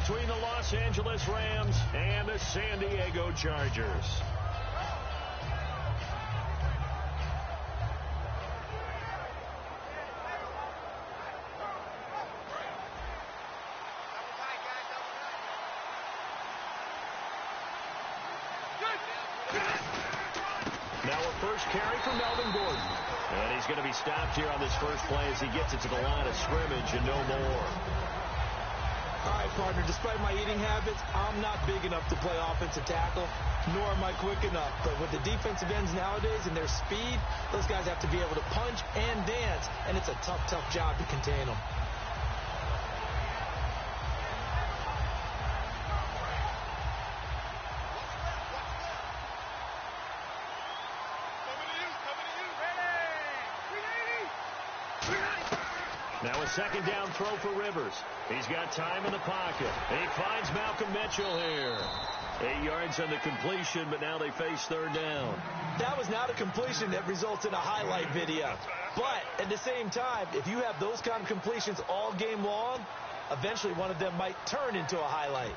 between the Los Angeles Rams and the San Diego Chargers. Now a first carry for Melvin Gordon. And he's going to be stopped here on this first play as he gets it to the line of scrimmage and no more. All right, partner, despite my eating habits, I'm not big enough to play offensive tackle, nor am I quick enough. But with the defensive ends nowadays and their speed, those guys have to be able to punch and dance, and it's a tough, tough job to contain them. Now a second down throw for Rivers. He's got time in the pocket. He finds Malcolm Mitchell here. 8 yards on the completion, but now they face third down. That was not a completion that results in a highlight video. But at the same time, if you have those kind of completions all game long, eventually one of them might turn into a highlight.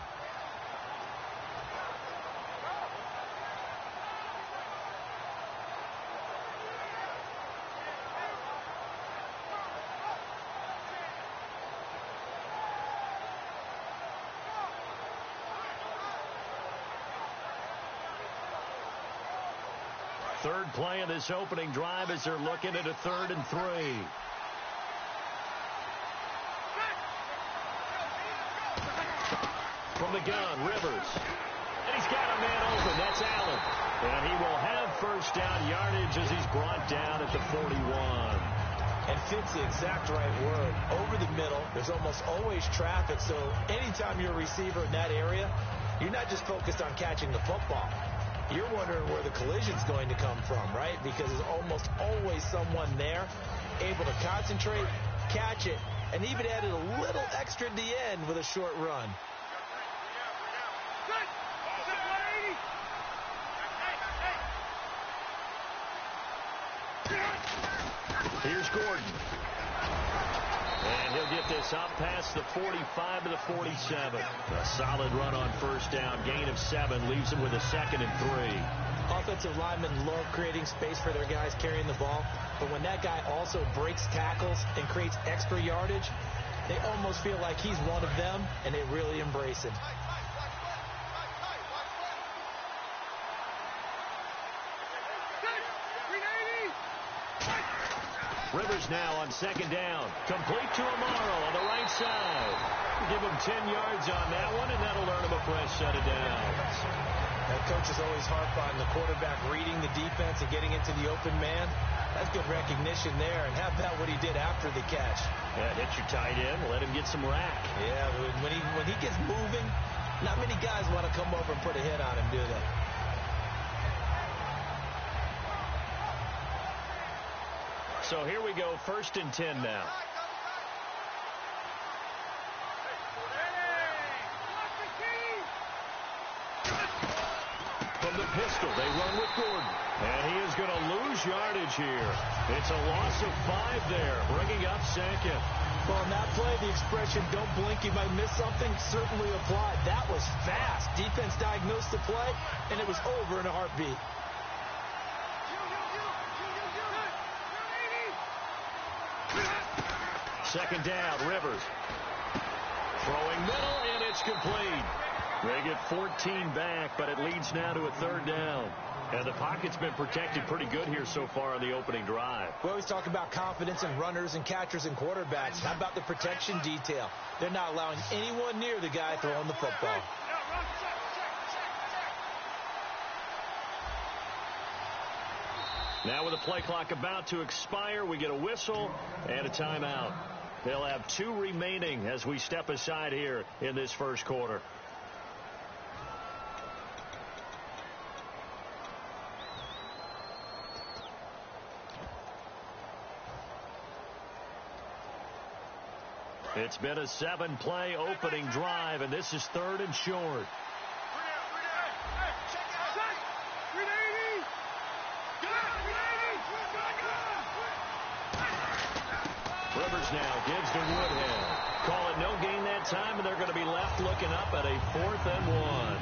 Third play of this opening drive as they're looking at a 3rd and 3. From the gun, Rivers. And he's got a man open. That's Allen. And he will have first down yardage as he's brought down at the 41. And fit's the exact right word. Over the middle, there's almost always traffic. So anytime you're a receiver in that area, you're not just focused on catching the football. You're wondering where the collision's going to come from, right? Because there's almost always someone there able to concentrate, catch it, and even added a little extra at the end with a short run. Here's Gordon. And he'll get this up past the 45 to the 47. A solid run on first down. Gain of 7 leaves him with a 2nd and 3. Offensive linemen love creating space for their guys carrying the ball. But when that guy also breaks tackles and creates extra yardage, they almost feel like he's one of them, and they really embrace it. Rivers now on second down. Complete to Amaro on the right side. Give him 10 yards on that one, and that'll earn him a fresh set of downs. That coach is always harp on the quarterback reading the defense and getting into the open man. That's good recognition there, and how about what he did after the catch? Yeah, hit your tight end, let him get some rack. Yeah, when he gets moving, not many guys want to come over and put a hit on him, do they? So here we go, 1st and 10 now. From the pistol, they run with Gordon. And he is going to lose yardage here. It's a loss of 5 there, bringing up 2nd. Well, on that play, the expression, don't blink, you might miss something, certainly applied. That was fast. Defense diagnosed the play, and it was over in a heartbeat. Second down, Rivers. Throwing middle, and it's complete. They get 14 back, but it leads now to a 3rd down. And the pocket's been protected pretty good here so far on the opening drive. We always talk about confidence in runners and catchers and quarterbacks. How about the protection detail? They're not allowing anyone near the guy throwing the football. Now with the play clock about to expire, we get a whistle and a timeout. They'll have 2 remaining as we step aside here in this first quarter. It's been a 7-play opening drive, and this is 3rd and short. Rivers now gives to Woodhead. Call it no gain that time, and they're going to be left looking up at a 4th and 1.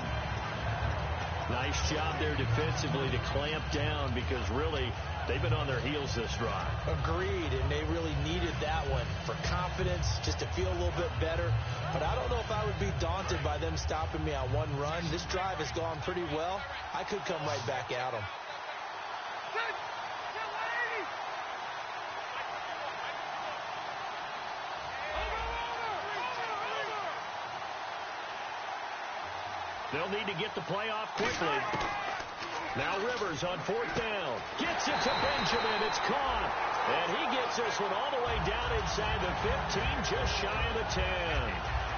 Nice job there defensively to clamp down because really they've been on their heels this drive. Agreed, and they really needed that one for confidence, just to feel a little bit better. But I don't know if I would be daunted by them stopping me on one run. This drive has gone pretty well. I could come right back at them. They'll need to get the play off quickly. Now Rivers on 4th down. Gets it to Benjamin. It's caught. And he gets this one all the way down inside the 15, just shy of the 10.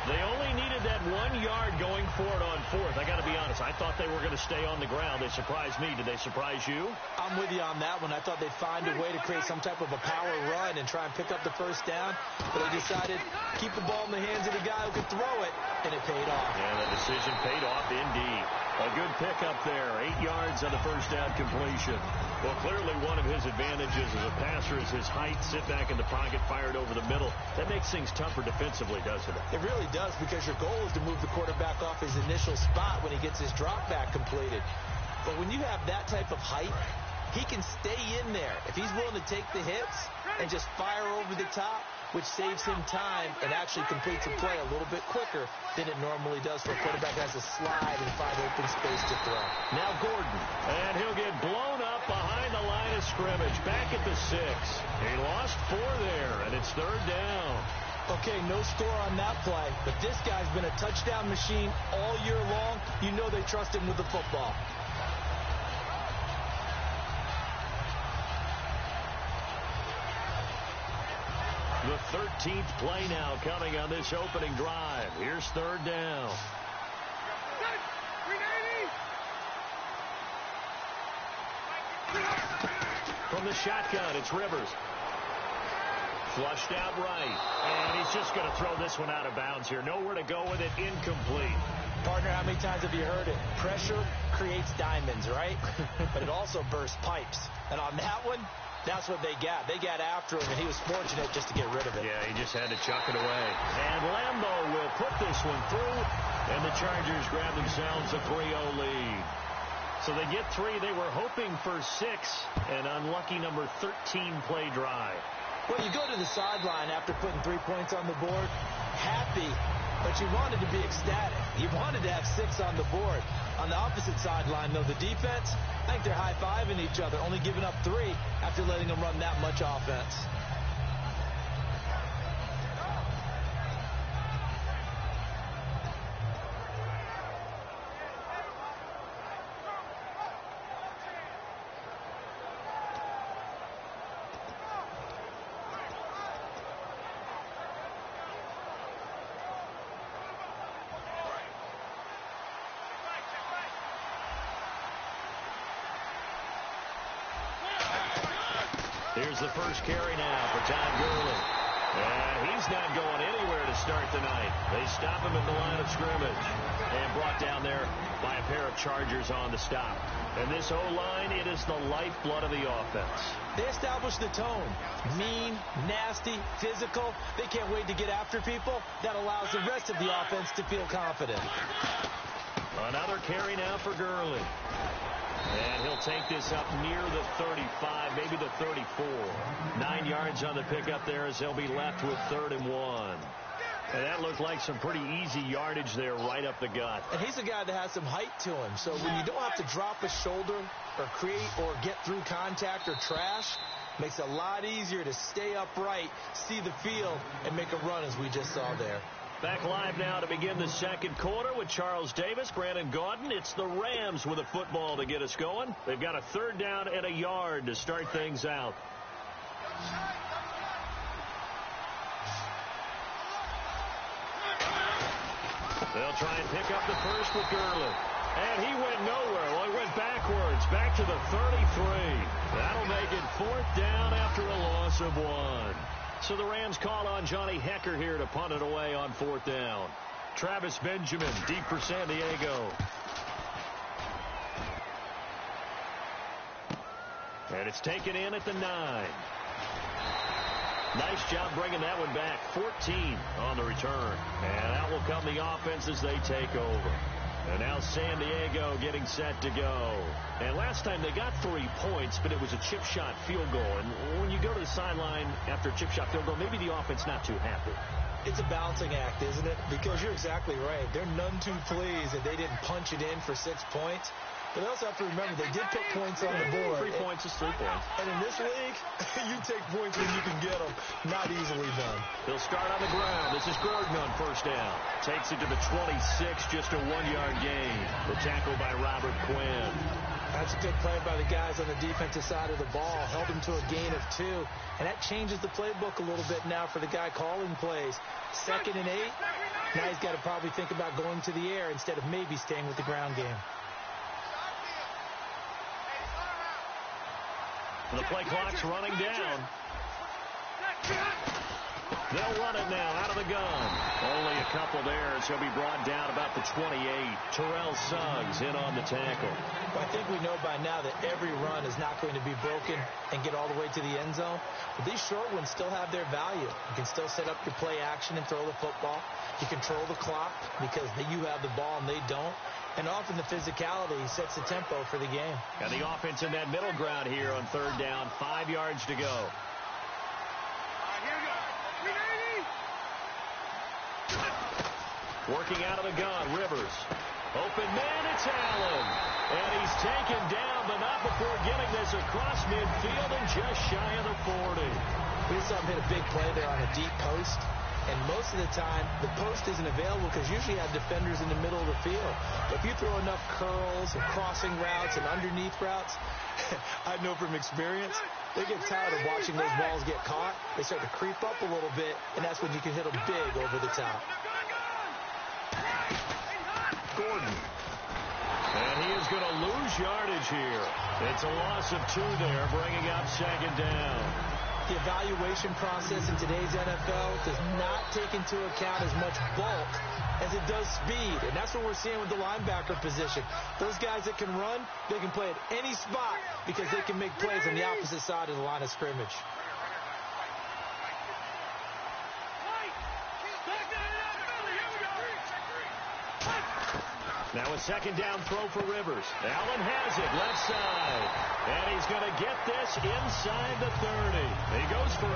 They only needed that 1 yard going for it on 4th. I got to be honest, I thought they were going to stay on the ground. They surprised me. Did they surprise you? I'm with you on that one. I thought they'd find a way to create some type of a power run and try and pick up the 1st down. But they decided keep the ball in the hands of the guy who could throw it, and it paid off. Yeah, the decision paid off indeed. A good pickup there. 8 yards on the 1st down completion. Well, clearly one of his advantages as a passer is his height. Sit back in the pocket, fired over the middle. That makes things tougher defensively, doesn't it? It really does, because your goal is to move the quarterback off his initial spot when he gets his drop back completed. But when you have that type of height, he can stay in there. If he's willing to take the hits and just fire over the top, which saves him time and actually completes a play a little bit quicker than it normally does for a quarterback that has to slide and find open space to throw. Now Gordon, and he'll get blown up behind the line of scrimmage, back at the 6. He lost 4 there, and it's 3rd down. Okay, no score on that play, but this guy's been a touchdown machine all year long. You know they trust him with the football. The 13th play now coming on this opening drive. Here's 3rd down. From the shotgun, it's Rivers. Flushed out right. And he's just going to throw this one out of bounds here. Nowhere to go with it. Incomplete. Partner, how many times have you heard it? Pressure creates diamonds, right? But it also bursts pipes. And on that one, that's what they got. They got after him, and he was fortunate just to get rid of it. Yeah, he just had to chuck it away. And Lambo will put this one through, and the Chargers grab themselves a 3-0 lead. So they get 3. They were hoping for 6, an unlucky number 13 play drive. Well, you go to the sideline after putting 3 points on the board, happy, but you wanted to be ecstatic. You wanted to have 6 on the board. On the opposite sideline, though, the defense, I think they're high-fiving each other, only giving up 3 after letting them run that much offense. Here's the first carry now for Todd Gurley. And he's not going anywhere to start the night. They stop him at the line of scrimmage. And brought down there by a pair of Chargers on the stop. And this O-line, it is the lifeblood of the offense. They established the tone. Mean, nasty, physical. They can't wait to get after people. That allows the rest of the offense to feel confident. Another carry now for Gurley. And he'll take this up near the 35, maybe the 34. 9 yards on the pickup there as they'll be left with 3rd and 1. And that looked like some pretty easy yardage there right up the gut. And he's a guy that has some height to him. So when you don't have to drop a shoulder or create or get through contact or trash, makes it a lot easier to stay upright, see the field, and make a run as we just saw there. Back live now to begin the second quarter with Charles Davis, Brandon Gaudin. It's the Rams with a football to get us going. They've got a 3rd down and a yard to start things out. They'll try and pick up the first with Gurley. And he went nowhere. Well, he went backwards, back to the 33. That'll make it 4th down after a loss of 1. So the Rams call on Johnny Hecker here to punt it away on 4th down. Travis Benjamin, deep for San Diego. And it's taken in at the 9. Nice job bringing that one back. 14 on the return. And out will come the offense as they take over. And now San Diego getting set to go. And last time they got 3 points, but it was a chip shot field goal. And when you go to the sideline after a chip shot field goal, maybe the offense not too happy. It's a balancing act, isn't it? Because you're exactly right. They're none too pleased that they didn't punch it in for 6 points. But they also have to remember they did put points on the board. 3 points is 3 points. And in this league, you take points when you can get them. Not easily done. They'll start on the ground. This is Gordon on first down. Takes it to the 26, just a 1-yard gain. The tackle by Robert Quinn. That's a good play by the guys on the defensive side of the ball. Held them to a gain of 2. And that changes the playbook a little bit now for the guy calling plays. 2nd and 8. Now he's got to probably think about going to the air instead of maybe staying with the ground game. The play clock's running down. They'll run it now out of the gun. Only a couple there as he'll be brought down about the 28. Terrell Suggs in on the tackle. Well, I think we know by now that every run is not going to be broken and get all the way to the end zone. But these short ones still have their value. You can still set up your play action and throw the football. You control the clock because you have the ball and they don't. And often the physicality sets the tempo for the game. And the offense in that middle ground here on 3rd down. 5 yards to go. Working out of the gun, Rivers. Open man, it's Allen. And he's taken down, but not before getting this across midfield and just shy of the 40. We saw him hit a big play there on a deep post. And most of the time, the post isn't available because usually you have defenders in the middle of the field. But if you throw enough curls and crossing routes and underneath routes, I know from experience, they get tired of watching those balls get caught. They start to creep up a little bit, and that's when you can hit them big over the top. Gordon. And he is going to lose yardage here. It's a loss of 2 there, bringing up 2nd down. The evaluation process in today's NFL does not take into account as much bulk as it does speed. And that's what we're seeing with the linebacker position. Those guys that can run, they can play at any spot because they can make plays on the opposite side of the line of scrimmage. Now a 2nd down throw for Rivers. Allen has it left side. And he's going to get this inside the 30. He goes for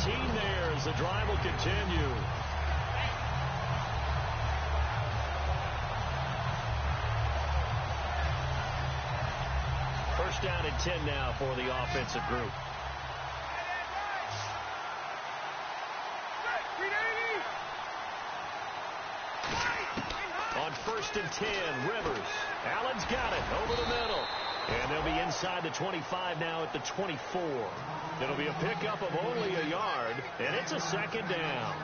18 there as the drive will continue. First down and 10 now for the offensive group. On 1st and 10, Rivers. Allen's got it over the middle. And they'll be inside the 25 now at the 24. It'll be a pickup of only a yard, and it's a 2nd down.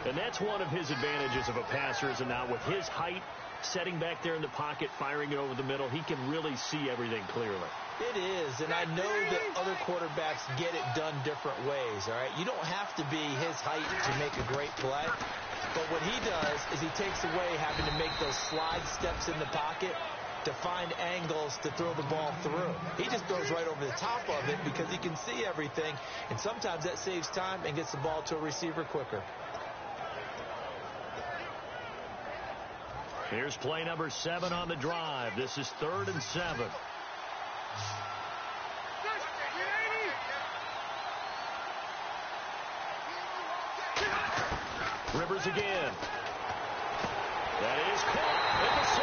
And that's one of his advantages of a passer, is now with his height, setting back there in the pocket, firing it over the middle, he can really see everything clearly. It is, and I know that other quarterbacks get it done different ways, all right? You don't have to be his height to make a great play. But what he does is he takes away having to make those slide steps in the pocket to find angles to throw the ball through. He just throws right over the top of it because he can see everything, and sometimes that saves time and gets the ball to a receiver quicker. Here's play number 7 on the drive. This is 3rd and 7. Rivers again. That is caught at the 7.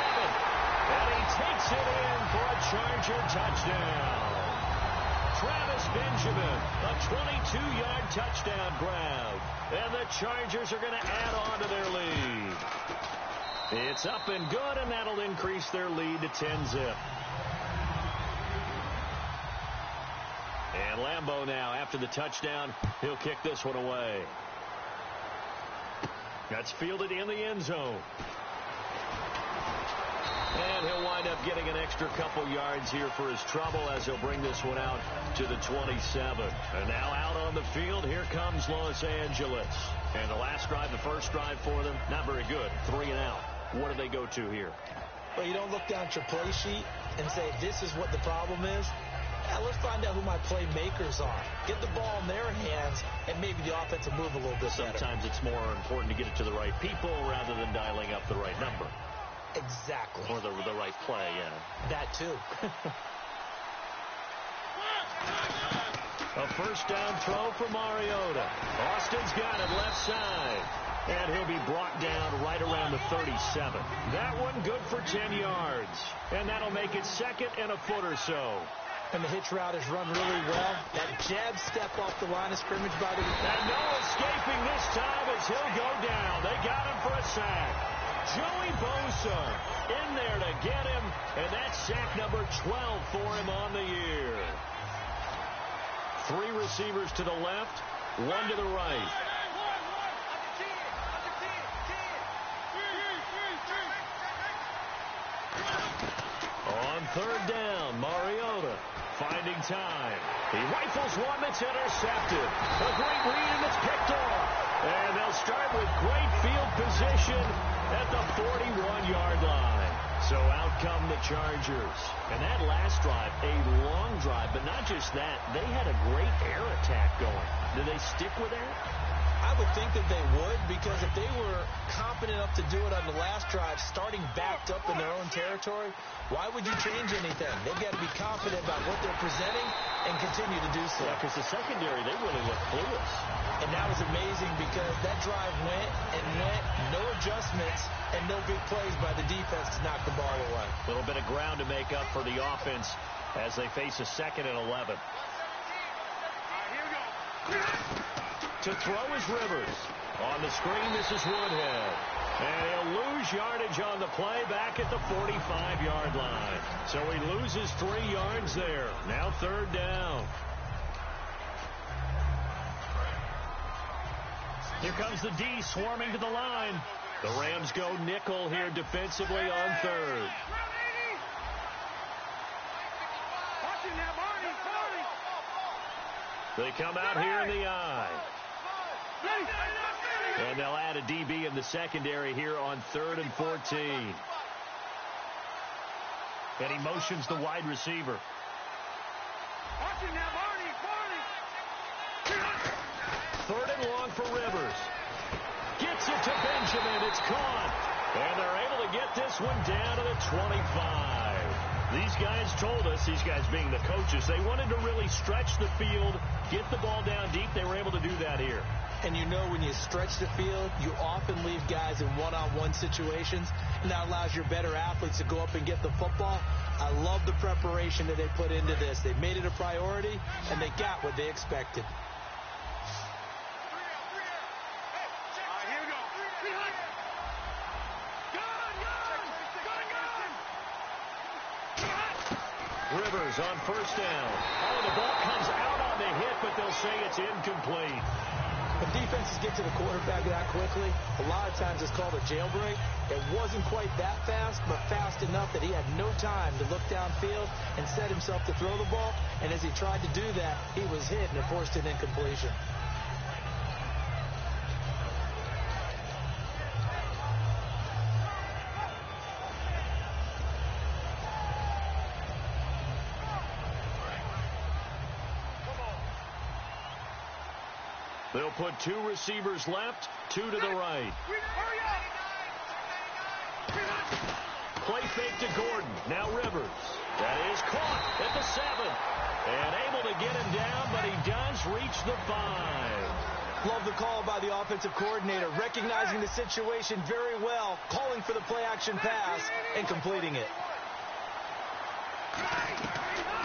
And he takes it in for a Charger touchdown. Travis Benjamin, a 22-yard touchdown grab. And the Chargers are going to add on to their lead. It's up and good, and that'll increase their lead to 10-zip. And Lambeau now, after the touchdown, he'll kick this one away. That's fielded in the end zone. And he'll wind up getting an extra couple yards here for his trouble as he'll bring this one out to the 27. And now out on the field, here comes Los Angeles. And the last drive, the first drive for them, not very good. 3 and out. What do they go to here? Well, you don't look down at your play sheet and say, this is what the problem is. Yeah, let's find out who my playmakers are. Get the ball in their hands, and maybe the offense will move a little bit better. Sometimes it's more important to get it to the right people rather than dialing up the right number. Exactly. Or the right play, yeah. That too. A first down throw for Mariota. Austin's got it left side. And he'll be brought down right around the 37. That one good for 10 yards. And that'll make it second and a foot or so. And the hitch route is run really well. That jab step off the line of scrimmage by the... And no escaping this time as he'll go down. They got him for a sack. Joey Bosa in there to get him. And that's sack number 12 for him on the year. 3 receivers to the left, 1 to the right. On third down, Mariota finding time. He rifles one that's intercepted. A great read and it's picked off. And they'll start with great field position at the 41-yard line. So out come the Chargers. And that last drive, a long drive, but not just that. They had a great air attack going. Do they stick with that? I would think that they would, because if they were confident enough to do it on the last drive, starting backed up in their own territory, why would you change anything? They've got to be confident about what they're presenting and continue to do so. Yeah, because the secondary, they really look clueless. And that was amazing because that drive went and went, no adjustments, and no big plays by the defense to knock the ball away. A little bit of ground to make up for the offense as they face a 2nd and 11. To throw is Rivers. On the screen, this is Woodhead. And he'll lose yardage on the play back at the 45-yard line. So he loses 3 yards there. Now third down. Here comes the D swarming to the line. The Rams go nickel here defensively on third. They come out here in the eye. And they'll add a DB in the secondary here on 3rd and 14. And he motions the wide receiver. 3rd and long for Rivers. Gets it to Benjamin. It's caught. And they're able to get this one down to the 25. These guys told us, these guys being the coaches, they wanted to really stretch the field, get the ball down deep. They were able to do that here. And you know when you stretch the field, you often leave guys in one-on-one situations, and that allows your better athletes to go up and get the football. I love the preparation that they put into this. They made it a priority, and they got what they expected. Rivers on first down. Oh, the ball comes out on the hit, but they'll say it's incomplete. When defenses get to the quarterback that quickly, a lot of times it's called a jailbreak. It wasn't quite that fast, but fast enough that he had no time to look downfield and set himself to throw the ball. And as he tried to do that, he was hit and it forced an incompletion. They'll put 2 receivers left, 2 to the right. Play fake to Gordon. Now Rivers. That is caught at the 7. And able to get him down, but he does reach the 5. Love the call by the offensive coordinator, recognizing the situation very well, calling for the play-action pass, and completing it.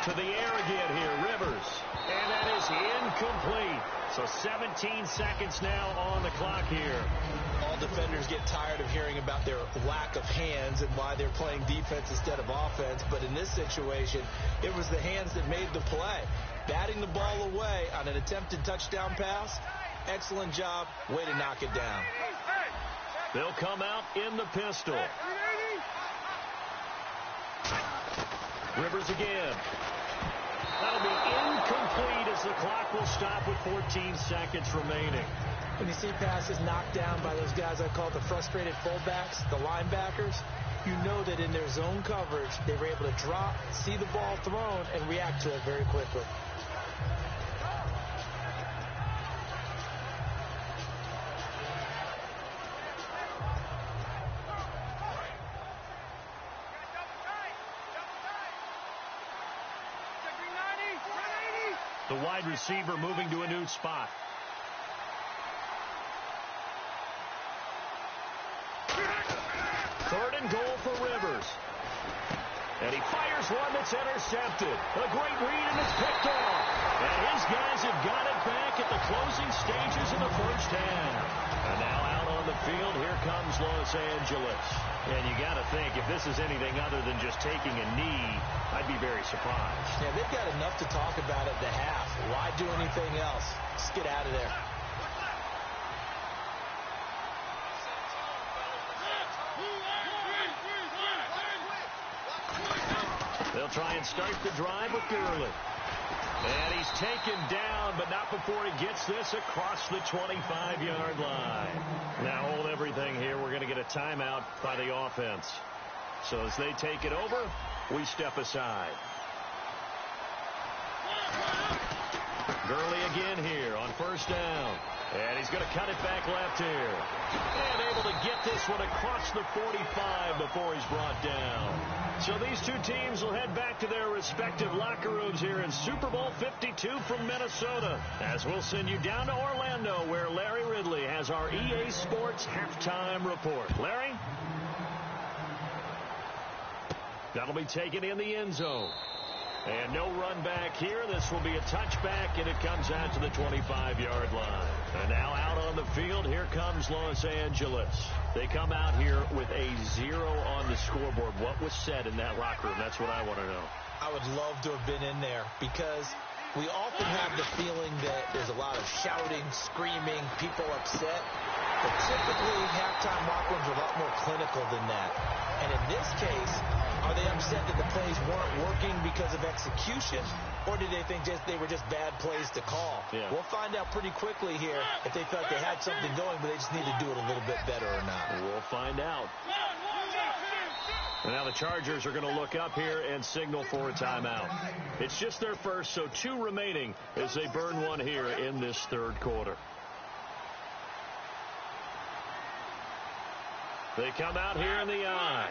To the air again here, Rivers. And that is incomplete. So 17 seconds now on the clock here. All defenders get tired of hearing about their lack of hands and why they're playing defense instead of offense. But in this situation, it was the hands that made the play. Batting the ball away on an attempted touchdown pass. Excellent job. Way to knock it down. They'll come out in the pistol. Rivers again. That'll be incomplete. incomplete as the clock will stop with 14 seconds remaining. When you see passes knocked down by those guys I call the frustrated fullbacks, the linebackers, you know that in their zone coverage, they were able to drop, see the ball thrown, and react to it very quickly. The wide receiver moving to a new spot. Third and goal for Rivers. And he fires one that's intercepted. A great read, and it's picked off. And his guys have got it back at the closing stages of the first half. And now out on the field, here comes Los Angeles. And you got to think, if this is anything other than just taking a knee, I'd be very surprised. Yeah, they've got enough to talk about at the half. Why do anything else? Let's get out of there. They'll try and start the drive with Gurley. And he's taken down, but not before he gets this across the 25-yard line. Now hold everything here. We're going to get a timeout by the offense. So as they take it over, we step aside. Gurley again here on first down. And he's going to cut it back left here. And able to get this one across the 45 before he's brought down. So these two teams will head back to their respective locker rooms here in Super Bowl 52 from Minnesota. As we'll send you down to Orlando, where Larry Ridley has our EA Sports halftime report. Larry? That'll be taken in the end zone. And no run back here. This will be a touchback, and it comes out to the 25-yard line. And now out on the field, here comes Los Angeles. They come out here with a 0 on the scoreboard. What was said in that locker room? That's what I want to know. I would love to have been in there because we often have the feeling that there's a lot of shouting, screaming, people upset. But typically, halftime locker rooms are a lot more clinical than that. And in this case, are they upset that the plays weren't working because of execution, or did they think they were just bad plays to call? Yeah. We'll find out pretty quickly here if they felt they had something going, but they just need to do it a little bit better or not. We'll find out. And now the Chargers are going to look up here and signal for a timeout. It's just their first, so 2 remaining as they burn one here in this third quarter. They come out here in the eye.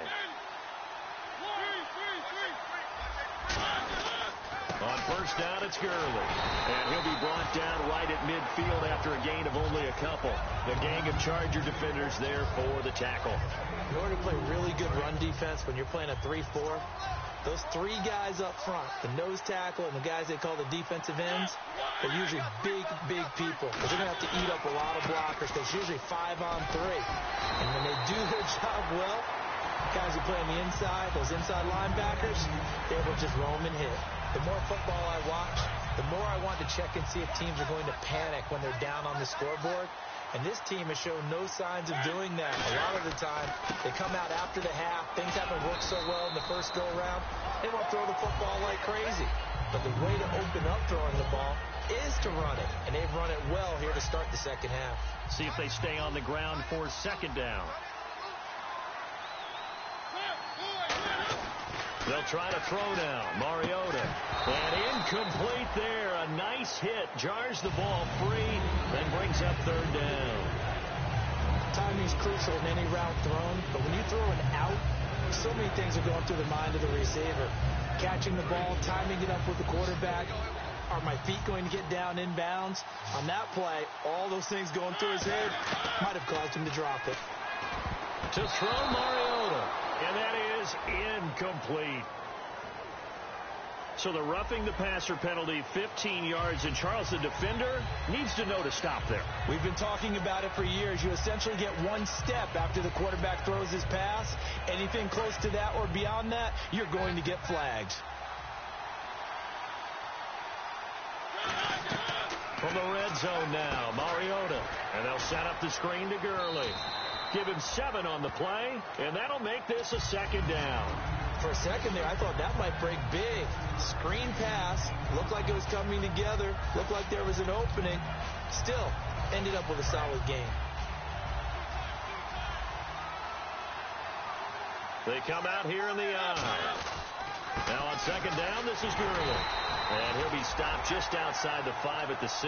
On first down, it's Gurley. And he'll be brought down right at midfield after a gain of only a couple. The gang of Charger defenders there for the tackle. In order to play really good run defense when you're playing a 3-4, those 3 guys up front, the nose tackle and the guys they call the defensive ends, they're usually big, big people. But they're going to have to eat up a lot of blockers because it's usually 5 on 3. And when they do their job well, guys who play on the inside, those inside linebackers, they will just roam and hit. The more football I watch, the more I want to check and see if teams are going to panic when they're down on the scoreboard. And this team has shown no signs of doing that. A lot of the time, they come out after the half. Things haven't worked so well in the first go-around. They want to throw the football like crazy. But the way to open up throwing the ball is to run it. And they've run it well here to start the second half. See if they stay on the ground for second down. They'll try to throw now. Mariota. And incomplete there. A nice hit. Jars the ball free. Then brings up third down. Timing is crucial in any route thrown. But when you throw an out, so many things are going through the mind of the receiver. Catching the ball, timing it up with the quarterback. Are my feet going to get down inbounds? On that play, all those things going through his head might have caused him to drop it. To throw Mariota. And that is incomplete. So the roughing the passer penalty, 15 yards, and Charles, the defender, needs to know to stop there. We've been talking about it for years. You essentially get one step after the quarterback throws his pass. Anything close to that or beyond that, you're going to get flagged. From the red zone now, Mariota. And they'll set up the screen to Gurley. Give him 7 on the play, and that'll make this a second down. For a second there, I thought that might break big. Screen pass. Looked like it was coming together. Looked like there was an opening. Still, ended up with a solid game. They come out here in the eye. Now on second down, this is Gurley. And he'll be stopped just outside the 5 at the 6.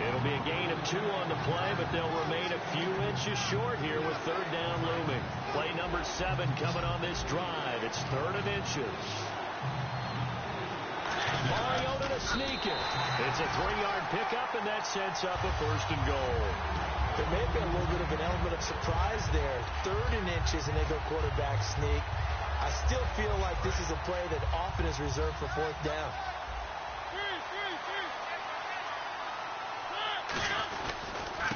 It'll be a gain of 2 on the play, but they'll remain a few inches short here with third down looming. Play number 7 coming on this drive. It's 3rd and inches. Mariota to sneak it. It's a 3-yard pickup, and that sets up a 1st and goal. There may have been a little bit of an element of surprise there. 3rd and inches, and they go quarterback sneak. I still feel like this is a play that often is reserved for 4th down.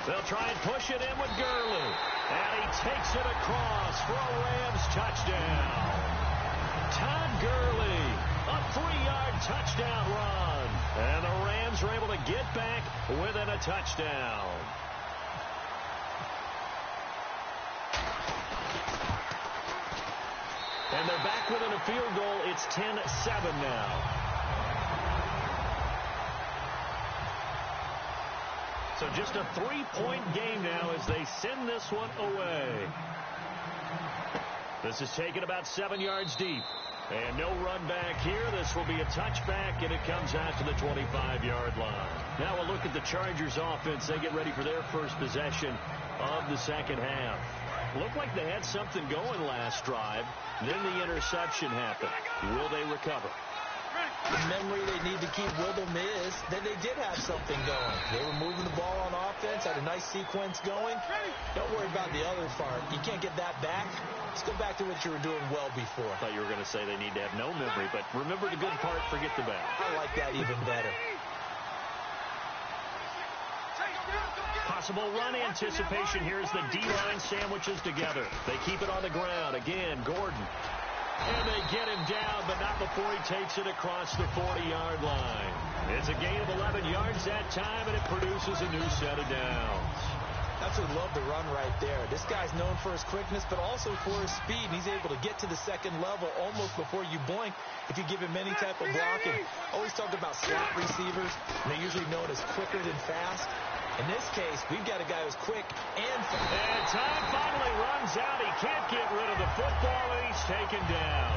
They'll try and push it in with Gurley. And he takes it across for a Rams touchdown. Todd Gurley, a 3-yard touchdown run. And the Rams are able to get back within a touchdown. And they're back within a field goal. It's 10-7 now. So just a 3-point game now as they send this one away. This is taken about 7 yards deep. And no run back here. This will be a touchback, and it comes out to the 25-yard line. Now we'll look at the Chargers offense. They get ready for their first possession of the second half. Looked like they had something going last drive. Then the interception happened. Will they recover? The memory they need to keep with them is that they did have something going. They were moving the ball on offense, had a nice sequence going. Don't worry about the other part. You can't get that back. Let's go back to what you were doing well before. I thought you were going to say they need to have no memory, but remember the good part, forget the bad. I like that even better. Possible run anticipation here as the D-line sandwiches together. They keep it on the ground. Again, Gordon. And they get him down, but not before he takes it across the 40-yard line. It's a gain of 11 yards that time, and it produces a new set of downs. That's what love the run right there. This guy's known for his quickness, but also for his speed. He's able to get to the second level almost before you blink if you give him any type of blocking. Always talk about slot receivers, and they're usually known as quicker than fast. In this case, we've got a guy who's quick and fast. And time finally runs out. He can't get rid of the football, and he's taken down.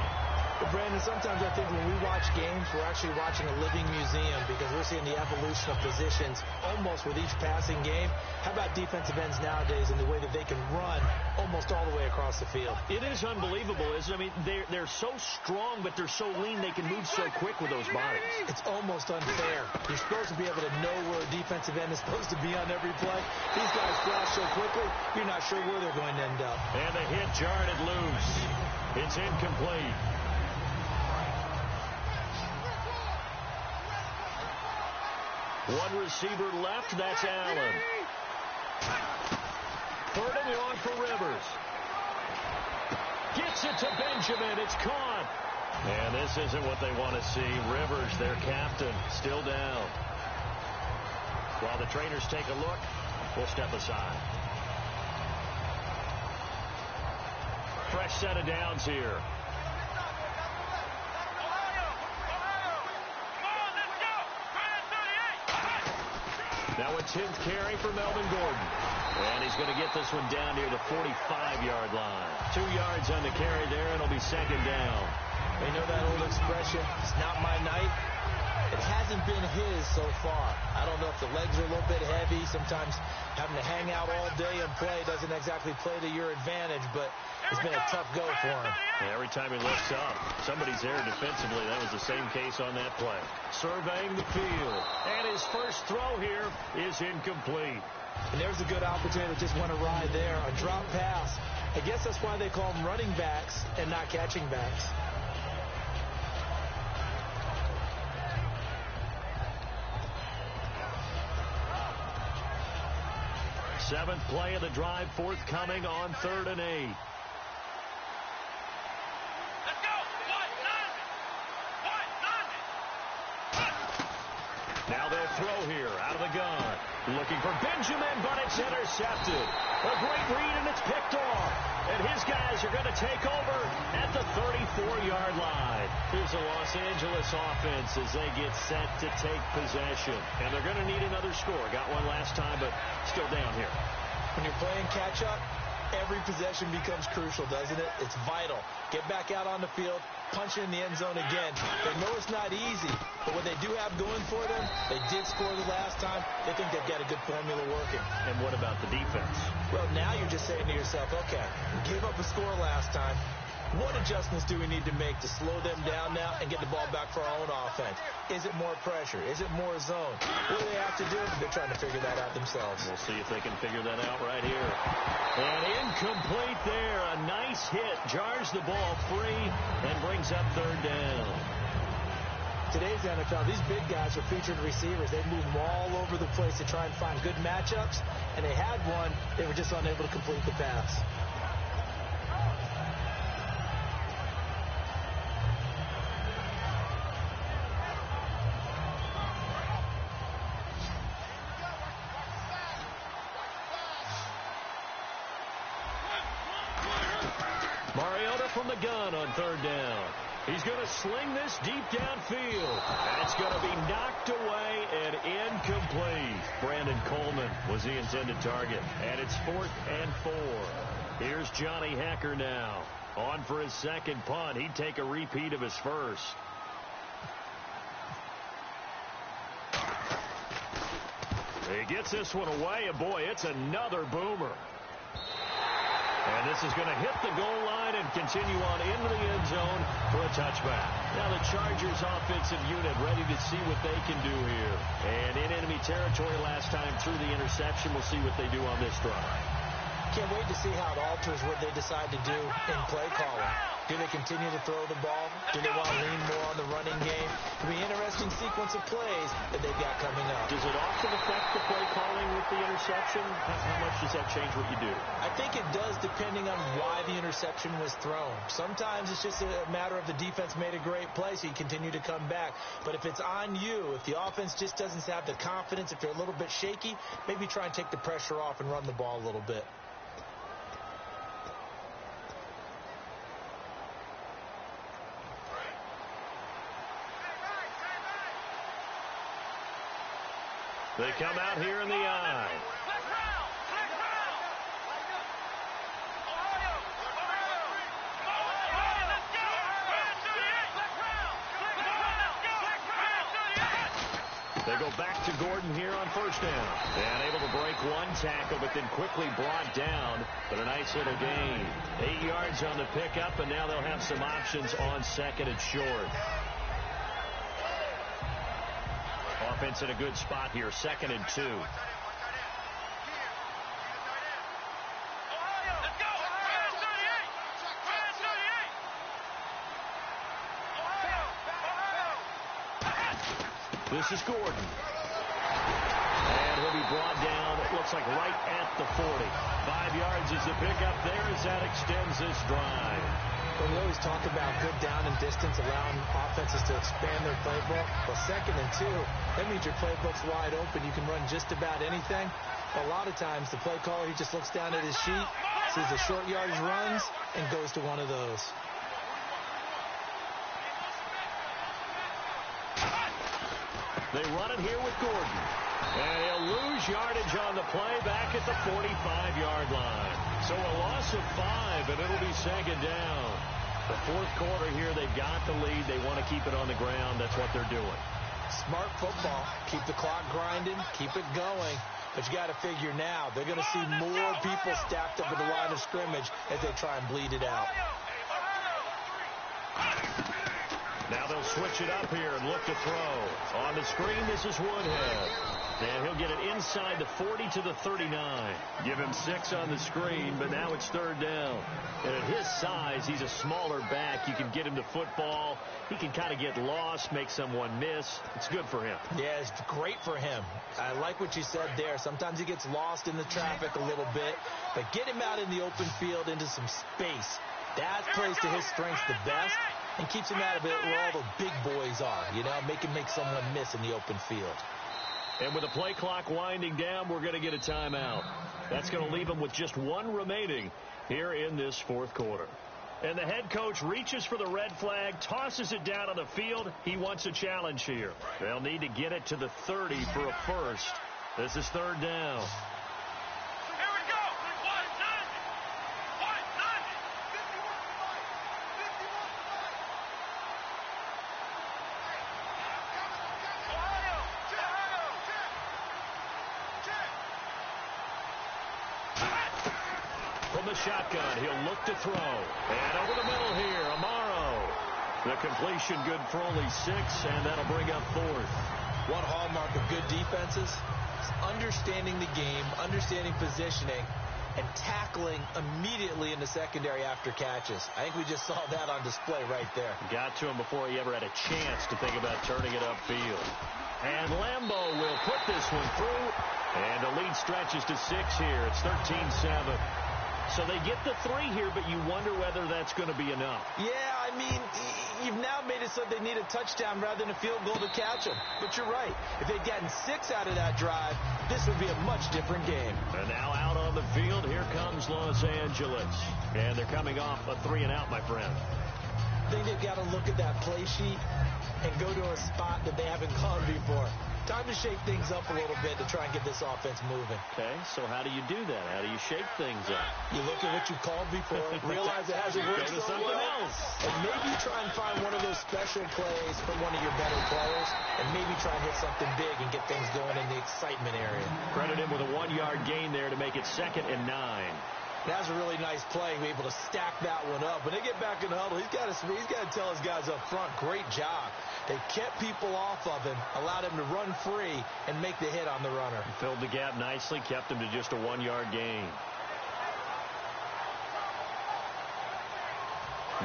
But Brandon, sometimes I think when we watch games, we're actually watching a living museum because we're seeing the evolution of positions almost with each passing game. How about defensive ends nowadays and the way that they can run almost all the way across the field? It is unbelievable, isn't it? I mean, they're so strong, but they're so lean. They can move so quick with those bodies. It's almost unfair. You're supposed to be able to know where a defensive end is supposed to be on every play. These guys flash so quickly, you're not sure where they're going to end up. And the hit jarred it loose. It's incomplete. One receiver left, that's Allen. 3rd and long for Rivers. Gets it to Benjamin, it's caught. And this isn't what they want to see. Rivers, their captain, still down. While the trainers take a look, we'll step aside. Fresh set of downs here. Now a 10th carry for Melvin Gordon. And he's going to get this one down near the 45-yard line. 2 yards on the carry there, and it'll be second down. You know that old expression, it's not my night? It hasn't been his so far. I don't know if the legs are a little bit heavy. Sometimes having to hang out all day and play doesn't exactly play to your advantage, but it's been a tough go for him. And every time he lifts up, somebody's there defensively. That was the same case on that play. Surveying the field. And his first throw here is incomplete. And there's a good opportunity to just went awry there. A drop pass. I guess that's why they call them running backs and not catching backs. Seventh play of the drive forthcoming on 3rd and 8. Now they'll throw here out of the gun. Looking for Benjamin, but it's intercepted. A great read, and it's picked off. And his guys are going to take over at the 34 30-yard line. Here's the Los Angeles offense as they get set to take possession. And they're going to need another score. Got one last time, but still down here. When you're playing catch-up, every possession becomes crucial, doesn't it? It's vital. Get back out on the field, punch it in the end zone again. They know it's not easy, but what they do have going for them, they did score the last time. They think they've got a good formula working. And what about the defense? Well, now you're just saying to yourself, okay, we gave up a score last time. What adjustments do we need to make to slow them down now and get the ball back for our own offense? Is it more pressure? Is it more zone? What do they have to do? They're trying to figure that out themselves. We'll see if they can figure that out right here. And incomplete there. A nice hit. Jars the ball free and brings up third down. Today's NFL, these big guys are featured receivers. They move them all over the place to try and find good matchups, and they had one. They were just unable to complete the pass. From the gun on third down. He's going to sling this deep downfield. And it's going to be knocked away and incomplete. Brandon Coleman was the intended target. And it's 4th and 4. Here's Johnny Hecker now. On for his second punt. He'd take a repeat of his first. He gets this one away, and boy, it's another boomer. And this is going to hit the goal line and continue on into the end zone for a touchback. Now the Chargers offensive unit ready to see what they can do here. And in enemy territory last time through the interception. We'll see what they do on this drive. Can't wait to see how it alters what they decide to do in play calling. Do they continue to throw the ball? Do they want to lean more on the running game? It'll be an interesting sequence of plays that they've got coming up. Does it often affect the play calling with the interception? How much does that change what you do? I think it does depending on why the interception was thrown. Sometimes it's just a matter of the defense made a great play, so you continue to come back. But if it's on you, if the offense just doesn't have the confidence, if they're a little bit shaky, maybe try and take the pressure off and run the ball a little bit. They come out here in the eye. They go back to Gordon here on first down. And able to break one tackle, but then quickly brought down. But a nice little gain. 8 yards on the pickup, and now they'll have some options on second and short. Offense in a good spot here, 2nd and 2. This is Gordon. And he'll be brought down, it looks like right at the 40. 5 yards is the pickup there as that extends this drive. Well, we always talk about good down and distance, allowing offenses to expand their playbook. Well, 2nd and 2, that means your playbook's wide open. You can run just about anything. But a lot of times, the play caller, he just looks down at his sheet, sees the short yardage runs, and goes to one of those. They run it here with Gordon. And he'll lose yardage on the play back at the 45-yard line. So a loss of 5, and it'll be 2nd down. The 4th quarter here, they've got the lead. They want to keep it on the ground. That's what they're doing. Smart football. Keep the clock grinding. Keep it going. But you got to figure now, they're going to see more people stacked up at the line of scrimmage as they try and bleed it out. Now they'll switch it up here and look to throw. On the screen, this is Woodhead. And he'll get it inside the 40 to the 39. Give him 6 on the screen, but now it's 3rd down. And at his size, he's a smaller back. You can get him the football. He can kind of get lost, make someone miss. It's good for him. Yeah, it's great for him. I like what you said there. Sometimes he gets lost in the traffic a little bit, but get him out in the open field into some space. That plays to his strengths the best and keeps him out of it where all the big boys are, you know, make him make someone miss in the open field. And with the play clock winding down, we're going to get a timeout. That's going to leave them with just 1 remaining here in this 4th quarter. And the head coach reaches for the red flag, tosses it down on the field. He wants a challenge here. They'll need to get it to the 30 for a first. This is third down. From the shotgun, he'll look to throw. And over the middle here, Amaro. The completion good for only 6, and that'll bring up fourth. One hallmark of good defenses is understanding the game, understanding positioning, and tackling immediately in the secondary after catches. I think we just saw that on display right there. Got to him before he ever had a chance to think about turning it upfield. And Lambo will put this one through, and the lead stretches to 6 here. It's 13-7. So they get the 3 here, but you wonder whether that's going to be enough. Yeah, I mean, you've now made it so they need a touchdown rather than a field goal to catch them. But you're right. If they'd gotten 6 out of that drive, this would be a much different game. And now out on the field, here comes Los Angeles. And they're coming off a 3-and-out, my friend. I think they've got to look at that play sheet and go to a spot that they haven't gone before. Time to shake things up a little bit to try and get this offense moving. Okay, so how do you do that? How do you shake things up? You look at what you called before, realize it hasn't worked so something else. And maybe try and find one of those special plays from one of your better players, and maybe try and hit something big and get things going in the excitement area. Credit him with a 1-yard gain there to make it 2nd and 9. That's a really nice play, be able to stack that one up. When they get back in the huddle, he's got to tell his guys up front, great job. They kept people off of him, allowed him to run free, and make the hit on the runner. He filled the gap nicely, kept him to just a 1-yard gain.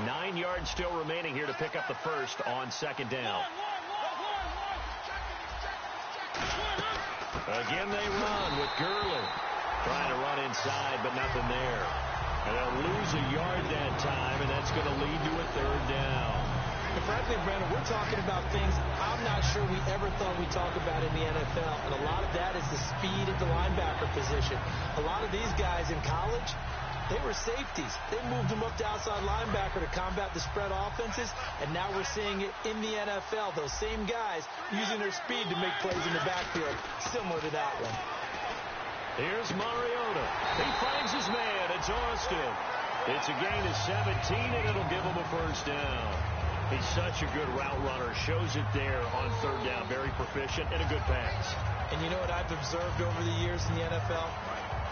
9 yards still remaining here to pick up the first on 2nd down. Again they run with Gurley. Trying to run inside, but nothing there. And they'll lose a yard that time, and that's going to lead to a 3rd down. And frankly, Brandon, we're talking about things I'm not sure we ever thought we'd talk about in the NFL. And a lot of that is the speed at the linebacker position. A lot of these guys in college, they were safeties. They moved them up to outside linebacker to combat the spread offenses, and now we're seeing it in the NFL. Those same guys using their speed to make plays in the backfield, similar to that one. Here's Mariota. He finds his man. It's Austin. It's a gain of 17, and it'll give him a first down. He's such a good route runner. Shows it there on 3rd down. Very proficient and a good pass. And you know what I've observed over the years in the NFL?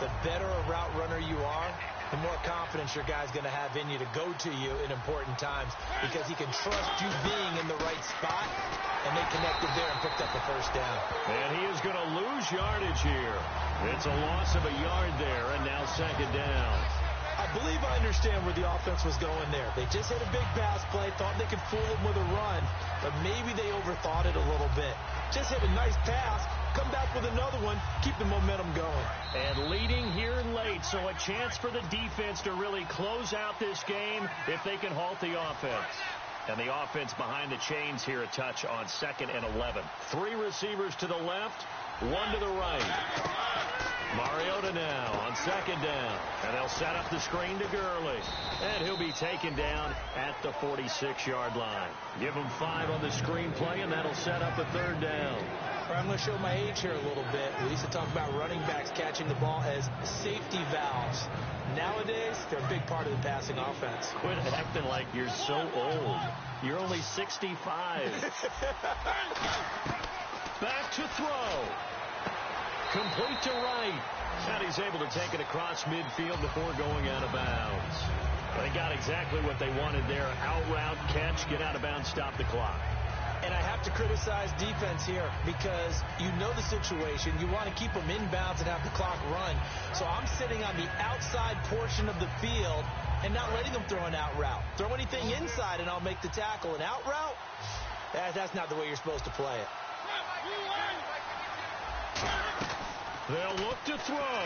The better a route runner you are, the more confidence your guy's going to have in you to go to you in important times because he can trust you being in the right spot, and they connected there and picked up the first down. And he is going to lose yardage here. It's a loss of a yard there, and now 2nd down. I believe I understand where the offense was going there. They just hit a big pass play, thought they could fool him with a run, but maybe they overthought it a little bit. Just hit a nice pass, come back with another one, keep the momentum going. And leading here late, so a chance for the defense to really close out this game if they can halt the offense. And the offense behind the chains here, a touch on 2nd and 11. 3 receivers to the left, 1 to the right. Mariota now on 2nd down. And they'll set up the screen to Gurley. And he'll be taken down at the 46-yard line. Give him 5 on the screen play, and that'll set up a 3rd down. I'm going to show my age here a little bit. We used to talk about running backs catching the ball as safety valves. Nowadays, they're a big part of the passing offense. Quit acting like you're so old. You're only 65. Back to throw. Complete to right. And he's able to take it across midfield before going out of bounds. They got exactly what they wanted there. Out route, catch, get out of bounds, stop the clock. And I have to criticize defense here because you know the situation. You want to keep them inbounds and have the clock run. So I'm sitting on the outside portion of the field and not letting them throw an out route. Throw anything inside and I'll make the tackle. An out route, that's not the way you're supposed to play it. They'll look to throw.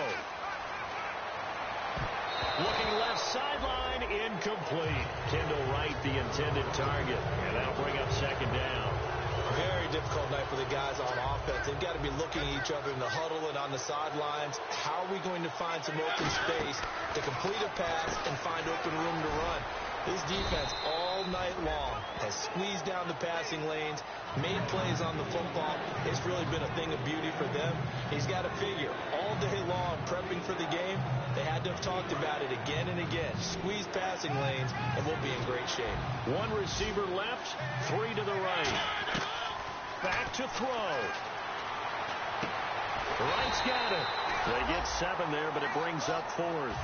Looking left sideline, incomplete. Kendall Wright, the intended target. And that'll bring up 2nd down. Very difficult night for the guys on offense. They've got to be looking at each other in the huddle and on the sidelines. How are we going to find some open space to complete a pass and find open room to run? This defense all night long has squeezed down the passing lanes, made plays on the football. It's really been a thing of beauty for them. He's got to figure all day long prepping for the game. They had to have talked about it again and again. Squeeze passing lanes, and we'll be in great shape. One receiver left, 3 to the right. Back to throw. Wright's got it. They get 7 there, but it brings up 4th.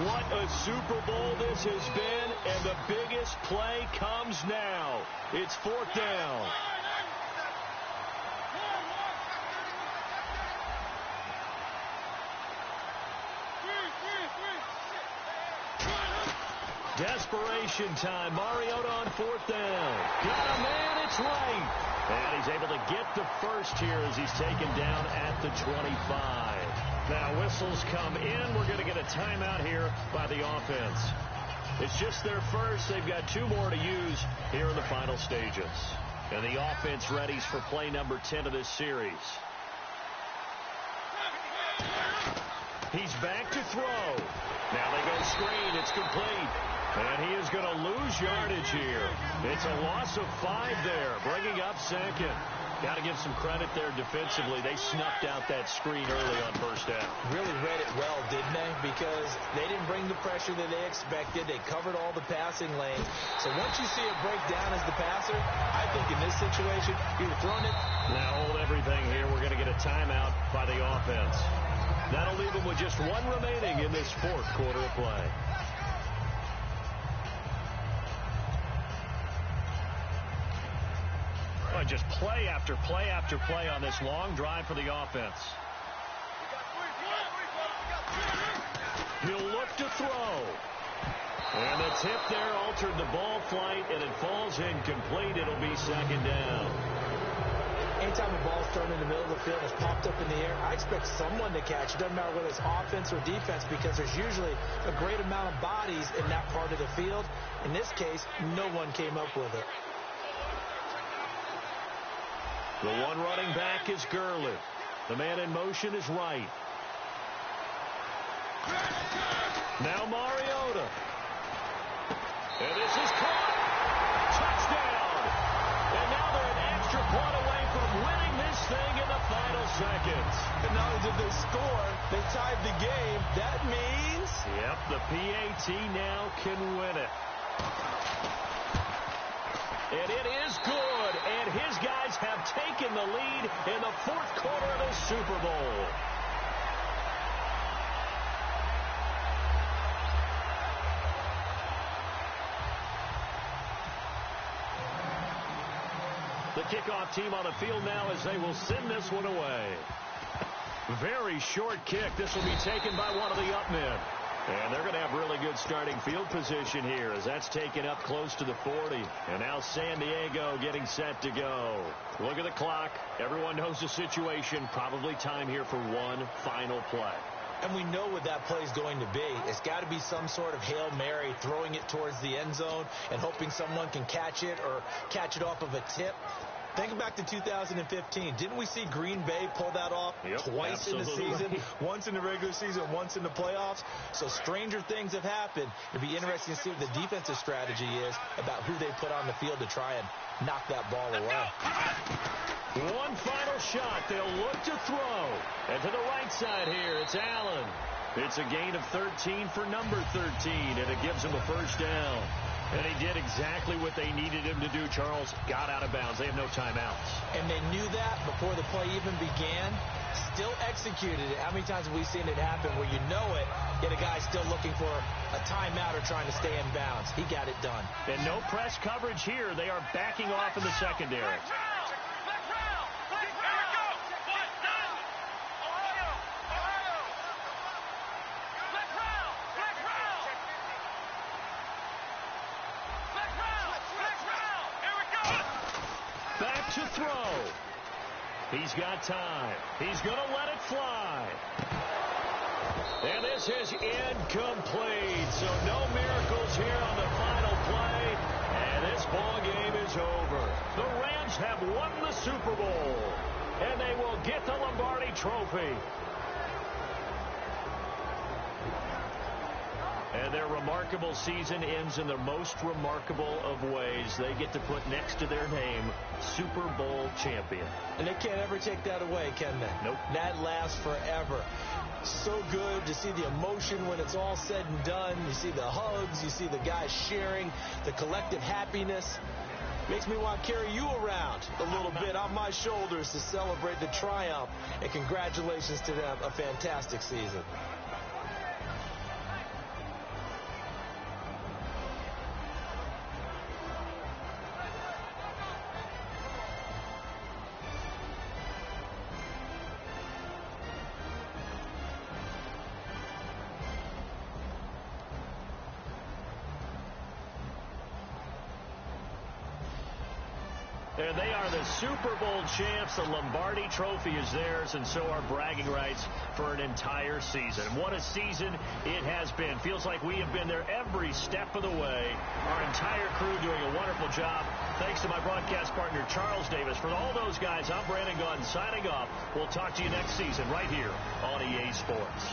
What a Super Bowl this has been, and the biggest play comes now. It's 4th down. Desperation time. Mariota on 4th down. Got a man, it's Wright. And he's able to get the first here as he's taken down at the 25. Now whistles come in. We're going to get a timeout here by the offense. It's just their first. They've got 2 more to use here in the final stages. And the offense readies for play number 10 of this series. He's back to throw. Now they go screen. It's complete. And he is going to lose yardage here. It's a loss of 5 there, bringing up 2nd. Got to give some credit there defensively. They snuffed out that screen early on 1st down. Really read it well, didn't they? Because they didn't bring the pressure that they expected. They covered all the passing lanes. So once you see it break down as the passer, I think in this situation, you're throwing it. Now hold everything here. We're going to get a timeout by the offense. That'll leave them with just 1 remaining in this 4th quarter of play. Just play after play after play on this long drive for the offense. He'll look to throw. And the tip there altered the ball flight, and it falls incomplete. It'll be 2nd down. Anytime a ball's thrown in the middle of the field, it's popped up in the air, I expect someone to catch. It doesn't matter whether it's offense or defense, because there's usually a great amount of bodies in that part of the field. In this case, no one came up with it. The one running back is Gurley. The man in motion is Wright. Now Mariota. And this is caught. Touchdown. And now they're an extra point away from winning this thing in the final seconds. And not only did they score, they tied the game. That means... Yep, the PAT now can win it. And it is good, and his guys have taken the lead in the 4th quarter of the Super Bowl. The kickoff team on the field now as they will send this one away. Very short kick. This will be taken by one of the up men. And they're going to have really good starting field position here as that's taken up close to the 40. And now San Diego getting set to go. Look at the clock. Everyone knows the situation. Probably time here for one final play. And we know what that play is going to be. It's got to be some sort of Hail Mary, throwing it towards the end zone and hoping someone can catch it or catch it off of a tip. Think back to 2015. Didn't we see Green Bay pull that off twice in the season? Once in the regular season, once in the playoffs. So stranger things have happened. It'd be interesting to see what the defensive strategy is about who they put on the field to try and knock that ball away. One final shot. They'll look to throw. And to the right side here, it's Allen. It's a gain of 13 for number 13, and it gives him a 1st down. And he did exactly what they needed him to do, Charles. Got out of bounds. They have no timeouts. And they knew that before the play even began. Still executed it. How many times have we seen it happen where you know it, yet a guy still looking for a timeout or trying to stay in bounds? He got it done. And no press coverage here. They are backing off in the secondary. To throw. He's got time. He's going to let it fly. And this is incomplete. So no miracles here on the final play. And this ball game is over. The Rams have won the Super Bowl. And they will get the Lombardi Trophy. And And their remarkable season ends in the most remarkable of ways. They get to put next to their name, Super Bowl champion. And they can't ever take that away, can they? Nope. That lasts forever. So good to see the emotion when it's all said and done. You see the hugs. You see the guys sharing, the collective happiness. Makes me want to carry you around a little bit on my shoulders to celebrate the triumph. And congratulations to them. A fantastic season. And they are the Super Bowl champs. The Lombardi Trophy is theirs, and so are bragging rights for an entire season. What a season it has been. Feels like we have been there every step of the way. Our entire crew doing a wonderful job. Thanks to my broadcast partner, Charles Davis. For all those guys, I'm Brandon Gunn signing off. We'll talk to you next season right here on EA Sports.